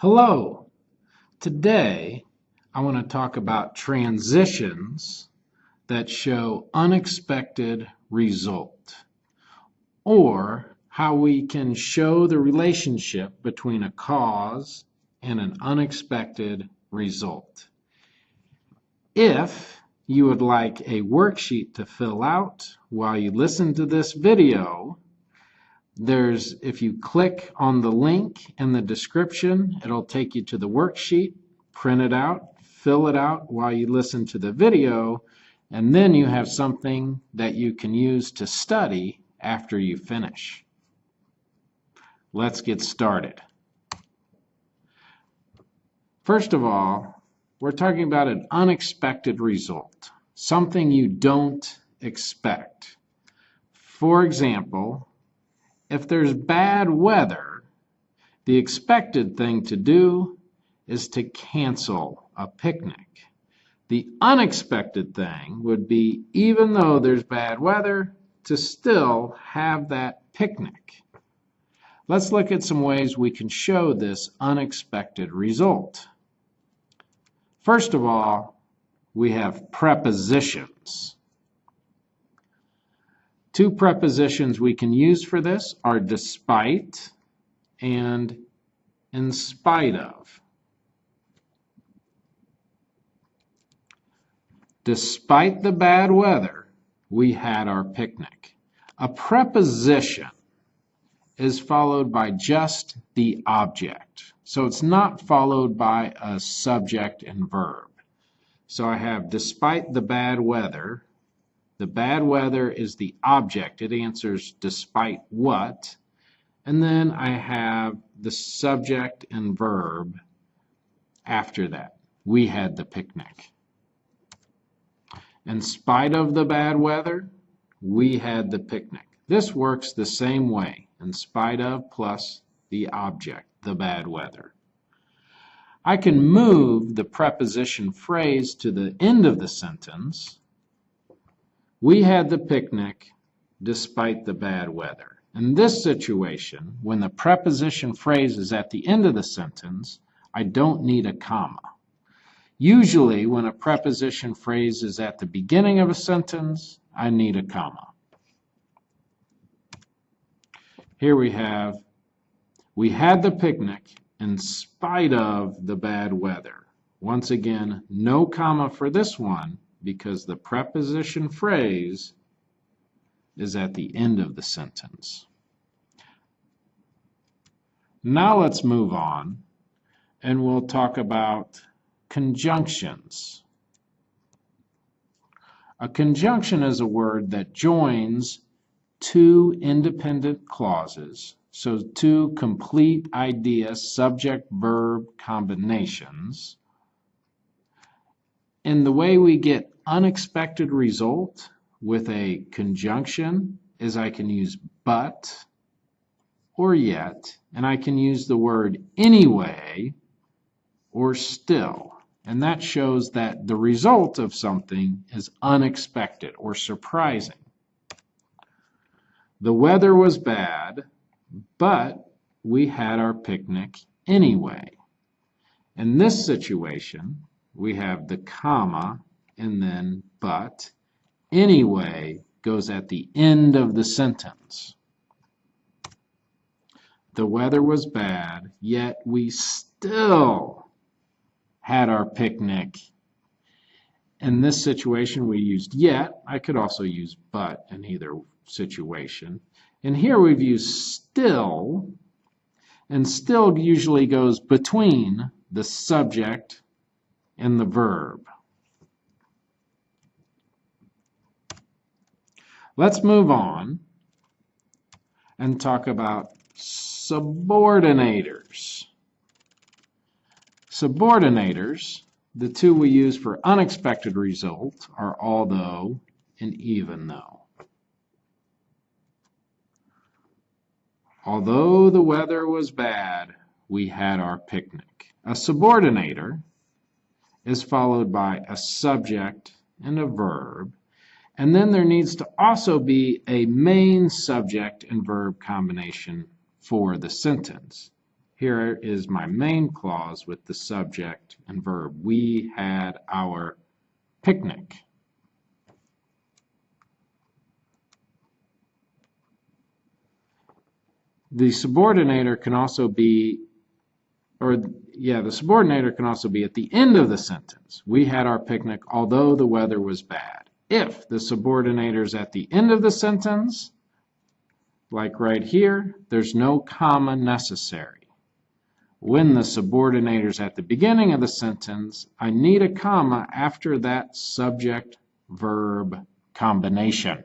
Hello. Today I want to talk about transitions that show unexpected result, or how we can show the relationship between a cause and an unexpected result. If you would like a worksheet to fill out while you listen to this video, if you click on the link in the description, it'll take you to the worksheet. Print it out, fill it out while you listen to the video, and then you have something that you can use to study after you finish. Let's get started. First of all, we're talking about an unexpected result, something you don't expect. For example, if there's bad weather, the expected thing to do is to cancel a picnic. The unexpected thing would be, even though there's bad weather, to still have that picnic. Let's look at some ways we can show this unexpected result. First of all, we have prepositions. Two prepositions we can use for this are despite and in spite of. Despite the bad weather, we had our picnic. A preposition is followed by just the object. So it's not followed by a subject and verb. So I have despite the bad weather. The bad weather is the object. It answers despite what. And then I have the subject and verb after that. We had the picnic. In spite of the bad weather, we had the picnic. This works the same way. In spite of plus the object, the bad weather. I can move the preposition phrase to the end of the sentence. We had the picnic despite the bad weather. In this situation, when the preposition phrase is at the end of the sentence, I don't need a comma. Usually, when a preposition phrase is at the beginning of a sentence, I need a comma. Here we had the picnic in spite of the bad weather. Once again, no comma for this one, because the preposition phrase is at the end of the sentence. Now let's move on, and we'll talk about conjunctions. A conjunction is a word that joins two independent clauses, so two complete idea subject-verb combinations. And the way we get unexpected result with a conjunction is I can use but or yet, and I can use the word anyway or still. And that shows that the result of something is unexpected or surprising. The weather was bad, but we had our picnic anyway. In this situation, we have the comma and then but. Anyway goes at the end of the sentence. The weather was bad, yet we still had our picnic. In this situation, we used yet. I could also use but in either situation. And here we've used still, and still usually goes between the subject and the verb. Let's move on and talk about subordinators. Subordinators, the two we use for unexpected result, are although and even though. Although the weather was bad, we had our picnic. A subordinator is followed by a subject and a verb, and then there needs to also be a main subject and verb combination for the sentence. here is my main clause with the subject and verb. We had our picnic. The subordinator can also be, the subordinator can also be at the end of the sentence. We had our picnic, although the weather was bad. If the subordinator is at the end of the sentence, like right here, there's no comma necessary. When the subordinator is at the beginning of the sentence, I need a comma after that subject-verb combination.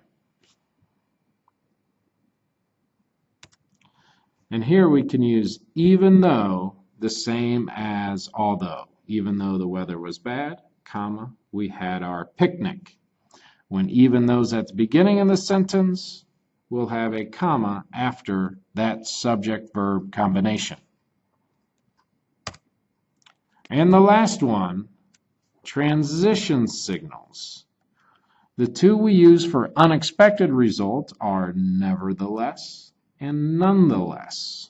And here we can use even though the same as although. Even though the weather was bad, comma, we had our picnic. When even though's at the beginning of the sentence, we'll have a comma after that subject-verb combination. And the last one, transition signals. The two we use for unexpected results are nevertheless and nonetheless.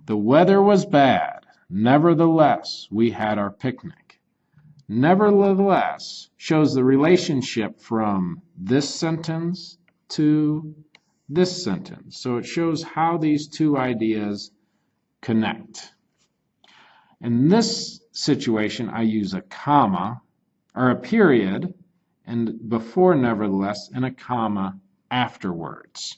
The weather was bad. Nevertheless, we had our picnic. Nevertheless shows the relationship from this sentence to this sentence. So it shows how these two ideas connect. In this situation, I use a comma or a period and before nevertheless and a comma afterwards.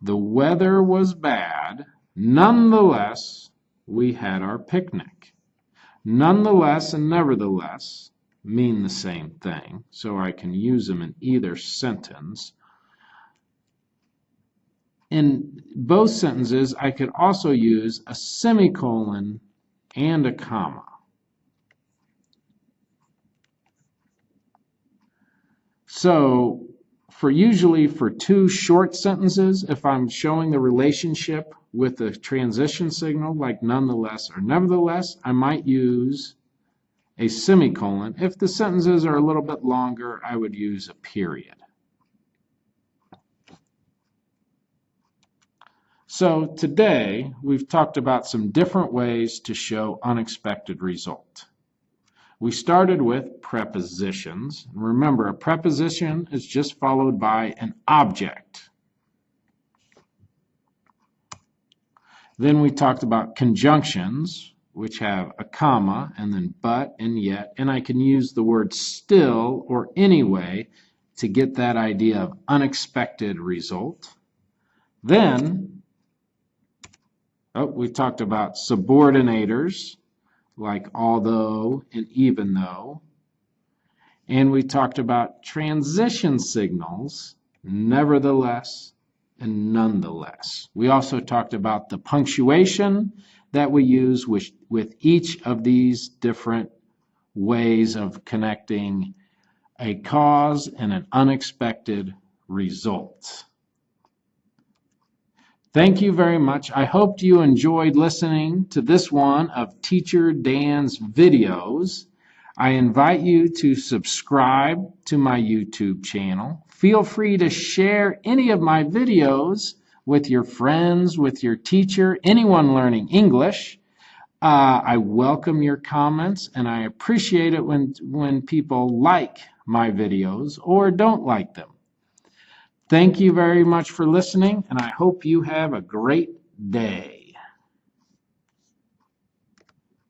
The weather was bad. Nonetheless, we had our picnic. Nonetheless and nevertheless mean the same thing, so I can use them in either sentence. In both sentences, I could also use a semicolon and a comma. So, usually for two short sentences, if I'm showing the relationship with a transition signal like nonetheless or nevertheless, I might use a semicolon. If the sentences are a little bit longer, I would use a period. So today, we've talked about some different ways to show unexpected result. We started with prepositions. Remember, a preposition is just followed by an object. Then we talked about conjunctions, which have a comma and then but and yet, and I can use the word still or anyway to get that idea of unexpected result. Then we talked about subordinators, like although and even though. And we talked about transition signals, nevertheless and nonetheless. We also talked about the punctuation that we use with each of these different ways of connecting a cause and an unexpected result. Thank you very much. I hope you enjoyed listening to this one of Teacher Dan's videos. I invite you to subscribe to my YouTube channel. Feel free to share any of my videos with your friends, with your teacher, anyone learning English. I welcome your comments, and I appreciate it when people like my videos or don't like them. Thank you very much for listening, and I hope you have a great day.